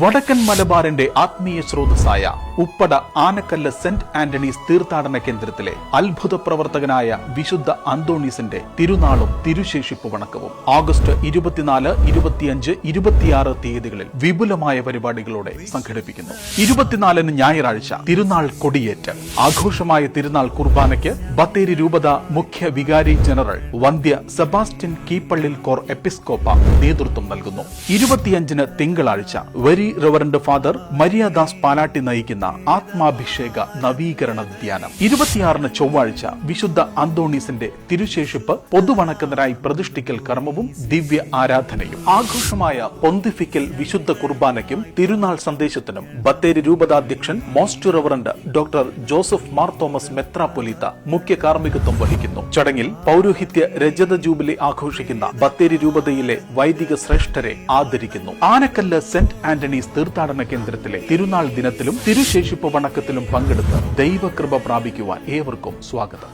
വടക്കൻ മലബാറിന്റെ ആത്മീയ സ്രോതസ്സായ ഉപ്പട ആനക്കല്ല് സെന്റ് ആന്റണീസ് തീർത്ഥാടന കേന്ദ്രത്തിലെ അത്ഭുത പ്രവർത്തകനായ വിശുദ്ധ അന്തോണീസിന്റെ തിരുനാളും തിരുശേഷിപ്പ് വണക്കവും ഓഗസ്റ്റ് 24, 25, 26 തീയതികളിൽ വിപുലമായ പരിപാടികളോടെ സംഘടിപ്പിക്കുന്നു. 24 ഞായറാഴ്ച തിരുനാൾ കൊടിയേറ്റ് ആഘോഷമായ തിരുനാൾ കുർബാനയ്ക്ക് ബത്തേരി രൂപത മുഖ്യ വികാരി ജനറൽ വന്ധ്യ സെബാസ്റ്റ്യൻ കീപ്പള്ളിൽ കോർ എപ്പിസ്കോപ്പ നേതൃത്വം നൽകുന്നു. 25 തിങ്കളാഴ്ച very reverend father Mariadas Palatty നയിക്കുന്ന ആത്മാഭിഷേക നവീകരണ ധ്യാനം. 26 ചൊവ്വാഴ്ച വിശുദ്ധ അന്തോണീസിന്റെ തിരുശേഷിപ്പ് പൊതുവണക്കത്തിനായി പ്രതിഷ്ഠിക്കൽ കർമ്മവും ദിവ്യ ആരാധനയും. ആഘോഷമായ പൊന്തിഫിക്കൽ വിശുദ്ധ കുർബാനയ്ക്കും തിരുനാൾ സന്ദേശത്തിനും ബത്തേരി രൂപതാധ്യക്ഷൻ most reverend doctor Joseph Mar Thomas മെത്രാപ്പൊലീത്ത മുഖ്യ കാർമ്മികത്വം വഹിക്കുന്നു. ചടങ്ങിൽ പൗരോഹിത്യ രജത ജൂബിലി ആഘോഷിക്കുന്ന ബത്തേരി രൂപതയിലെ വൈദിക ശ്രേഷ്ഠരെ ആദരിക്കുന്നു. ആനക്കല്ല് സെന്റ് ആന്റണീസ് തീർത്ഥാടന കേന്ദ്രത്തിലെ തിരുനാൾ ദിനത്തിലും തിരുശേഷിപ്പ് വണക്കത്തിലും പങ്കെടുത്ത് ദൈവകൃപ പ്രാപിക്കുവാൻ ഏവർക്കും സ്വാഗതം.